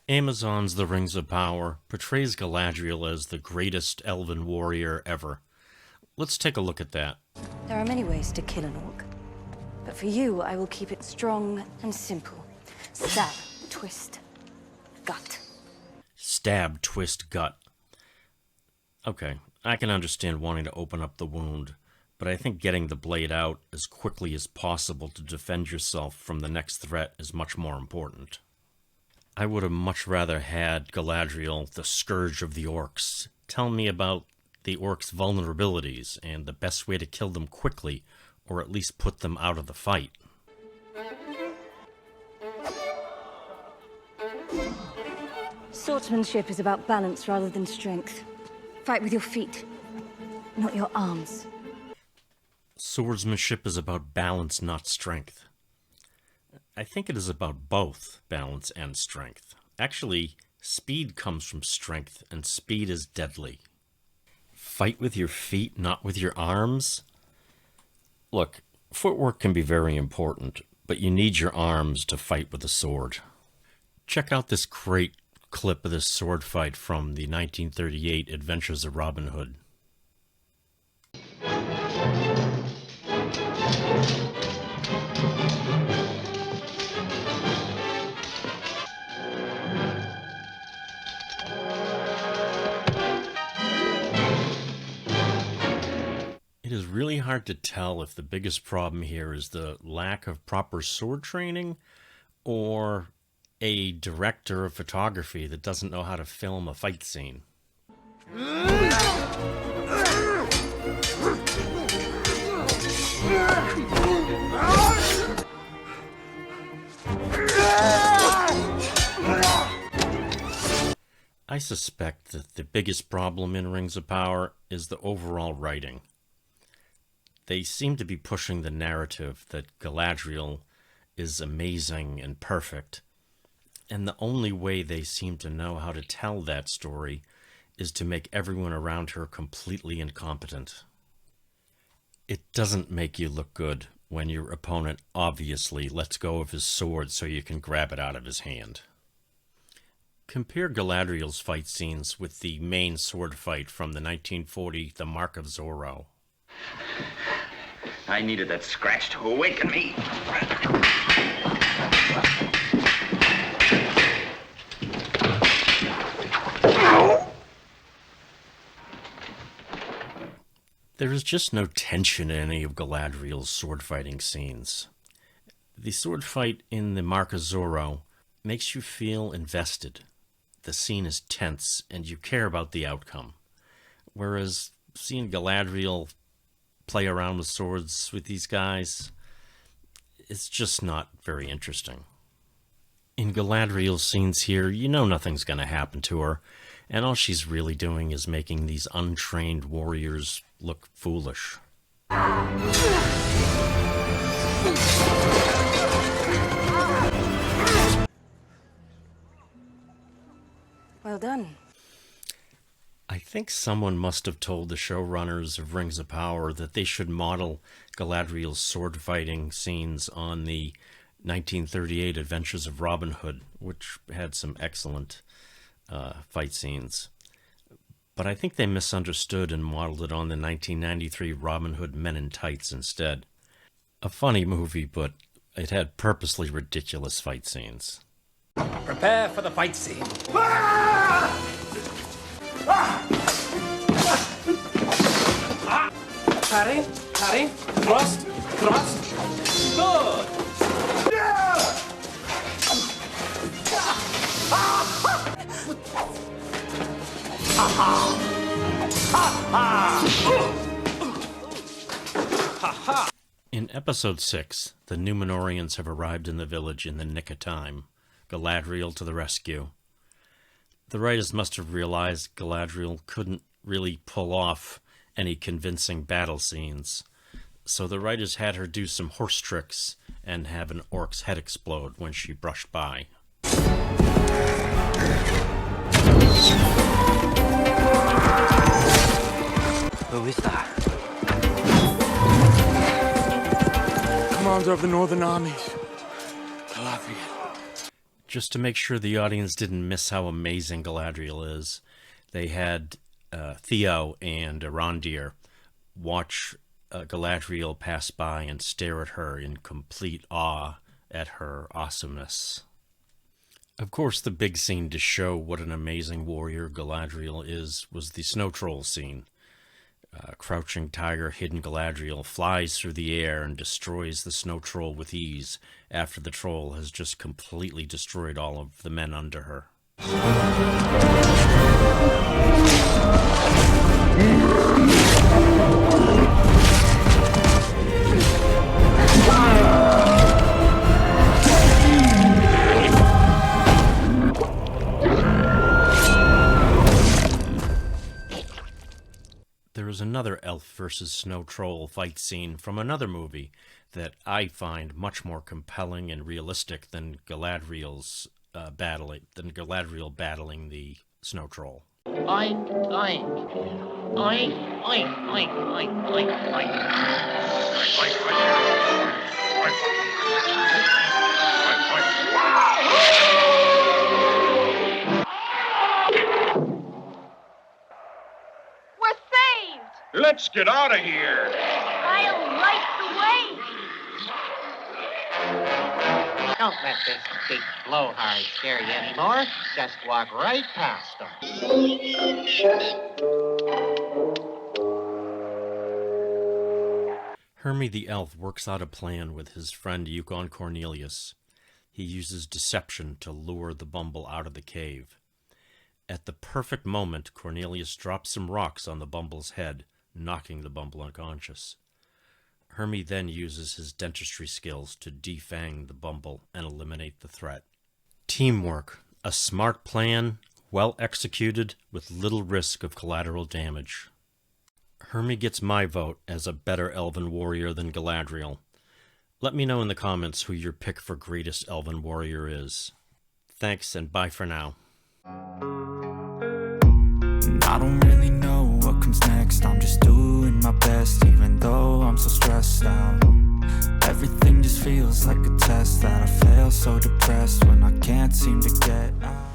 Amazon's The Rings of Power portrays Galadriel as the greatest elven warrior ever. Let's take a look at that. There are many ways to kill an orc, but for you, I will keep it strong and simple. Stab, twist, gut. Stab, twist, gut. Okay, I can understand wanting to open up the wound, but I think getting the blade out as quickly as possible to defend yourself from the next threat is much more important. I would have much rather had Galadriel, the scourge of the orcs, tell me about the orcs' vulnerabilities and the best way to kill them quickly, or at least put them out of the fight. Swordsmanship is about balance rather than strength. Fight with your feet, not your arms. Swordsmanship is about balance, not strength. I think it is about both balance and strength. Actually, speed comes from strength, and speed is deadly. Fight with your feet, not with your arms? Look, footwork can be very important, but you need your arms to fight with a sword. Check out this great clip of this sword fight from the 1938 Adventures of Robin Hood. It is really hard to tell if the biggest problem here is the lack of proper sword training or a director of photography that doesn't know how to film a fight scene. I suspect that the biggest problem in Rings of Power is the overall writing. They seem to be pushing the narrative that Galadriel is amazing and perfect, and the only way they seem to know how to tell that story is to make everyone around her completely incompetent. It doesn't make you look good when your opponent obviously lets go of his sword so you can grab it out of his hand. Compare Galadriel's fight scenes with the main sword fight from the 1940 The Mark of Zorro. I needed that scratch to awaken me. There is just no tension in any of Galadriel's sword fighting scenes. The sword fight in The Mark of Zorro makes you feel invested. The scene is tense and you care about the outcome. Whereas seeing Galadriel play around with swords with these guys, it's just not very interesting. In Galadriel's scenes here, you know nothing's going to happen to her, and all she's really doing is making these untrained warriors look foolish. Well done. I think someone must have told the showrunners of Rings of Power that they should model Galadriel's sword fighting scenes on the 1938 Adventures of Robin Hood, which had some excellent fight scenes. But I think they misunderstood and modeled it on the 1993 Robin Hood Men in Tights instead. A funny movie, but it had purposely ridiculous fight scenes. Prepare for the fight scene. Parry, parry, thrust, thrust. Good. In Episode 6, the Númenóreans have arrived in the village in the nick of time. Galadriel to the rescue. The writers must have realized Galadriel couldn't really pull off any convincing battle scenes, so the writers had her do some horse tricks and have an orc's head explode when she brushed by. Who is that? Commander of the Northern Armies, Galadriel. Just to make sure the audience didn't miss how amazing Galadriel is, they had Theo and Arondir watch Galadriel pass by and stare at her in complete awe at her awesomeness. Of course, the big scene to show what an amazing warrior Galadriel is was the snow troll scene. Crouching tiger, hidden Galadriel flies through the air and destroys the snow troll with ease after the troll has just completely destroyed all of the men under her. There is another elf versus snow troll fight scene from another movie that I find much more compelling and realistic than Galadriel battling the snow troll. Oink, oink. Oink, oink, oink, oink, oink, We're saved! Let's get out of here. I'll light the way! Don't let this big blowhard scare you anymore. Just walk right past them. Hermie the elf works out a plan with his friend Yukon Cornelius. He uses deception to lure the Bumble out of the cave. At the perfect moment, Cornelius drops some rocks on the Bumble's head, knocking the Bumble unconscious. Hermie then uses his dentistry skills to defang the Bumble and eliminate the threat. Teamwork, a smart plan, well executed, with little risk of collateral damage. Hermie gets my vote as a better elven warrior than Galadriel. Let me know in the comments who your pick for greatest elven warrior is. Thanks, and bye for now. I don't really know what comes next. I'm just doing my best, even though I'm so stressed out. Everything just feels like a test that I fail, so depressed when I can't seem to get out.